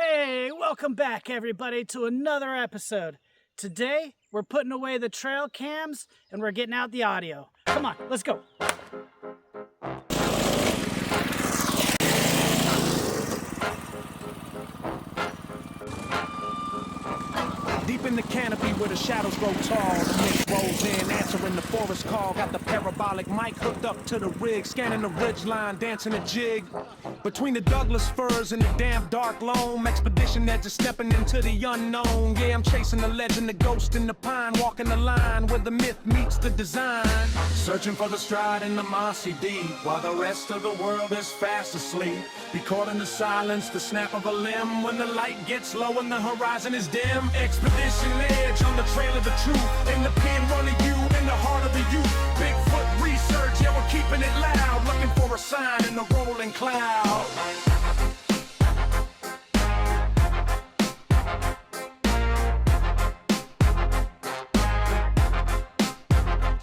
Hey, welcome back everybody to another episode. Today, we're putting away the trail cams and we're getting out the audio. Come on, let's go. Deep in the canopy where the shadows grow tall, the mist rolls in, answering the forest call. Got the parabolic mic hooked up to the rig, scanning the ridge line, dancing a jig. Between the Douglas firs and the damp dark loam, expedition edge is stepping into the unknown. Yeah, I'm chasing the legend, the ghost in the pine, walking the line where the myth meets the design. Searching for the stride in the mossy deep, while the rest of the world is fast asleep. Be caught in the silence, the snap of a limb, when the light gets low and the horizon is dim. Expedition edge on the trail of the truth, in the pen running you, in the heart of the youth. Bigfoot research, yeah, we're keeping it loud, looking for a sign in the rolling cloud.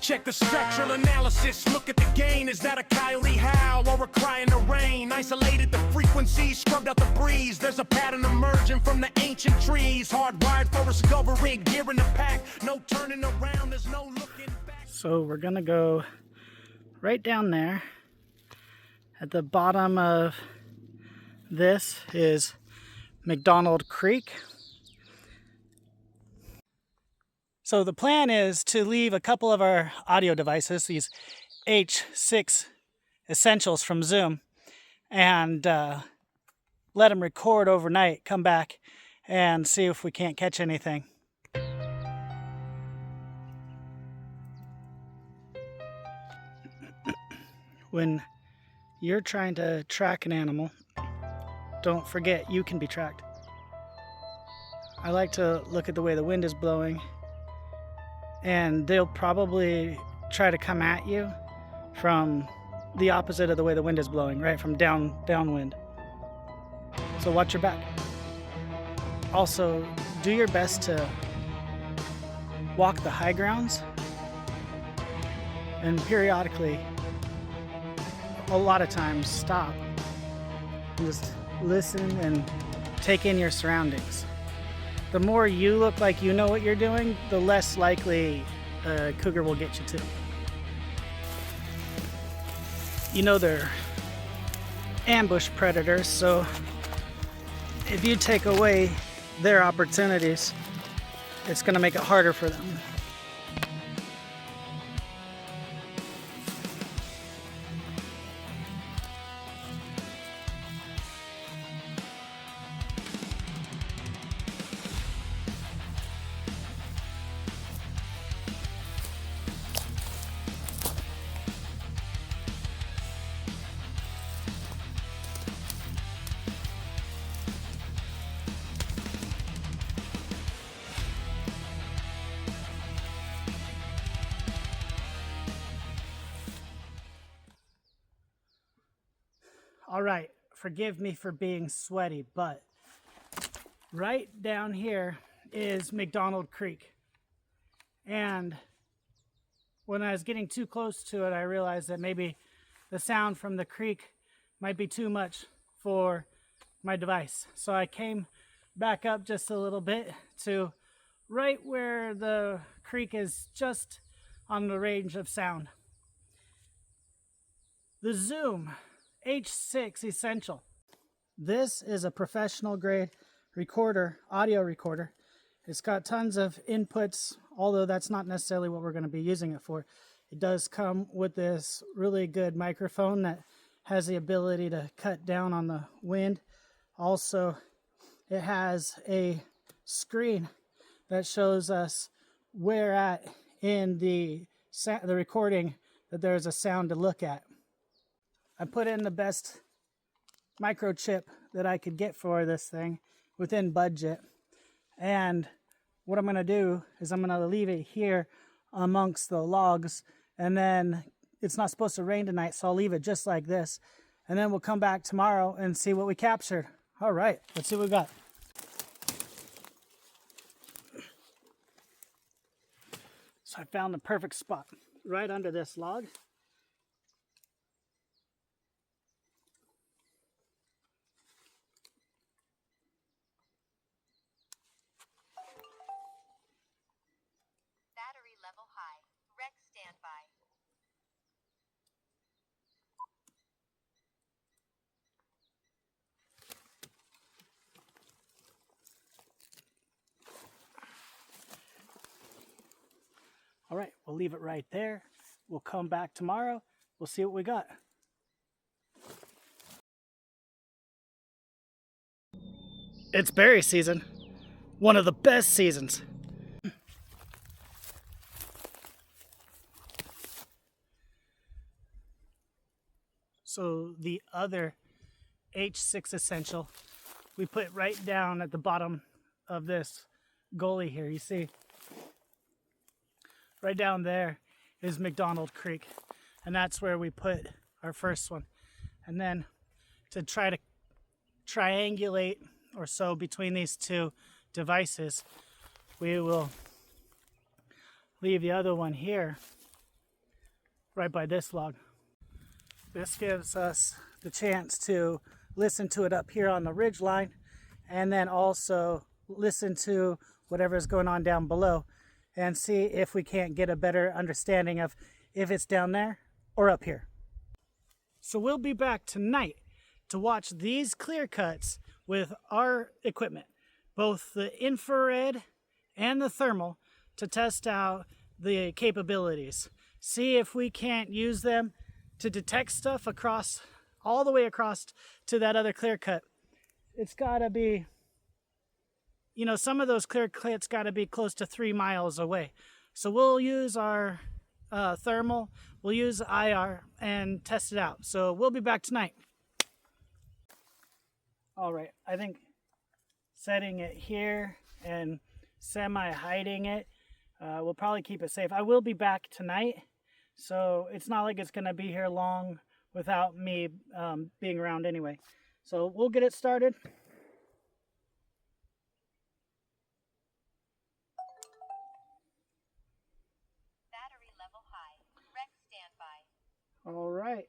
Check the structural analysis, look at the gain. Is that a coyote howl or a cry in the rain? Isolated the frequencies, scrubbed out the breeze. There's a pattern emerging from the ancient trees. Hardwired for discovery, gear in the pack. No turning around, there's no looking back. So we're gonna go right down there. At the bottom of this is McDonald Creek. So the plan is to leave a couple of our audio devices, these H6 Essentials from Zoom, and let them record overnight, come back and see if we can't catch anything. When you're trying to track an animal, don't forget you can be tracked. I like to look at the way the wind is blowing, and they'll probably try to come at you from the opposite of the way the wind is blowing, right? From downwind. So watch your back. Also, do your best to walk the high grounds, and periodically, a lot of times, stop and just listen and take in your surroundings. The more you look like you know what you're doing, the less likely a cougar will get you too. You know they're ambush predators, so if you take away their opportunities, it's going to make it harder for them. All right, forgive me for being sweaty, but right down here is McDonald Creek. And when I was getting too close to it, I realized that maybe the sound from the creek might be too much for my device. So I came back up just a little bit to right where the creek is, just on the range of sound. The Zoom H6 Essential. This is a professional grade recorder, audio recorder. It's got tons of inputs, although that's not necessarily what we're going to be using it for. It does come with this really good microphone that has the ability to cut down on the wind. Also, it has a screen that shows us where at in the recording that there's a sound to look at. I put in the best microchip that I could get for this thing within budget. And what I'm going to do is I'm going to leave it here amongst the logs. And then it's not supposed to rain tonight, so I'll leave it just like this. And then we'll come back tomorrow and see what we captured. All right, let's see what we got. So I found the perfect spot right under this log. We'll leave it right there. We'll come back tomorrow. We'll see what we got. It's berry season. One of the best seasons. So the other H6 essential we put right down at the bottom of this gully here. You see, right down there is McDonald Creek, and that's where we put our first one. And then to try to triangulate or so between these two devices, we will leave the other one here right by this log. This gives us the chance to listen to it up here on the ridge line, and then also listen to whatever's going on down below and see if we can't get a better understanding of if it's down there or up here. So we'll be back tonight to watch these clear cuts with our equipment, both the infrared and the thermal, to test out the capabilities. See if we can't use them to detect stuff across, all the way across to that other clear cut. It's gotta be, you know, some of those clear cuts gotta be close to 3 miles away. So we'll use our thermal, we'll use IR and test it out. So we'll be back tonight. All right, I think setting it here and semi-hiding it will probably keep it safe. I will be back tonight, so it's not like it's gonna be here long without me being around anyway. So we'll get it started. Battery level high. Rec standby. All right,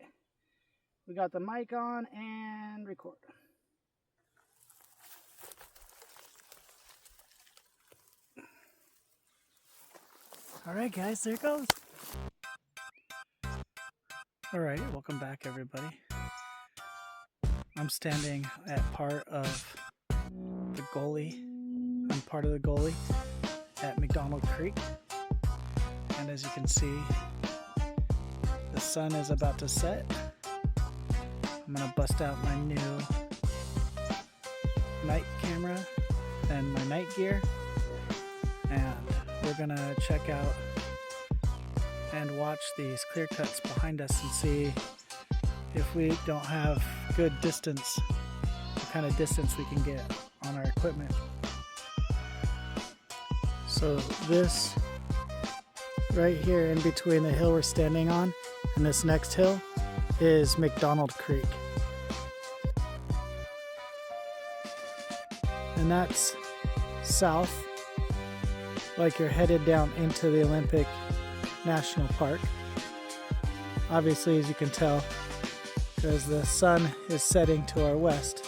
we got the mic on and record. All right, guys, there it goes. All right, welcome back, everybody. I'm standing at part of the gully. I'm part of the gully at McDonald Creek. And as you can see, the sun is about to set. I'm gonna bust out my new night camera and my night gear. And we're gonna check out and watch these clear cuts behind us and see if we don't have good distance, what kind of distance we can get on our equipment. So this right here in between the hill we're standing on and this next hill is McDonald Creek. And that's south, like you're headed down into the Olympic National Park. Obviously, as you can tell, because the sun is setting to our west.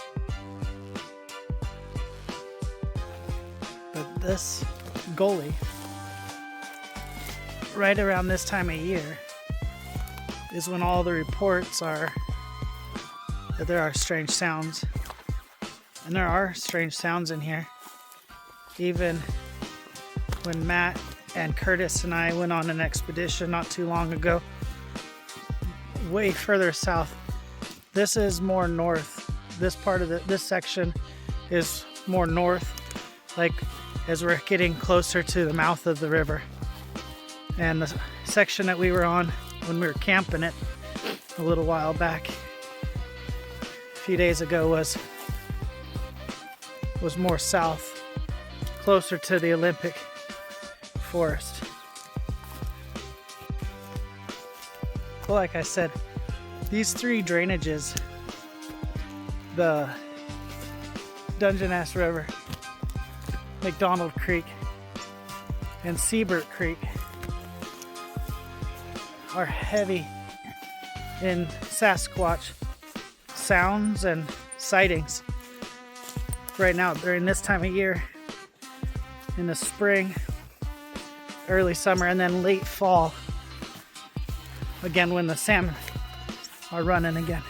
But this gully, right around this time of year, is when all the reports are that there are strange sounds. And there are strange sounds in here. Even when Matt and Curtis and I went on an expedition not too long ago, way further south. This is more north. This part of this section is more north, like as we're getting closer to the mouth of the river. And the section that we were on when we were camping it a little while back, a few days ago, was more south, closer to the Olympic forest. Well, like I said, these three drainages, the Dungeness River, McDonald Creek, and Seabird Creek, are heavy in Sasquatch sounds and sightings. Right now, during this time of year, in the spring, early summer, and then late fall, again when the salmon are running again.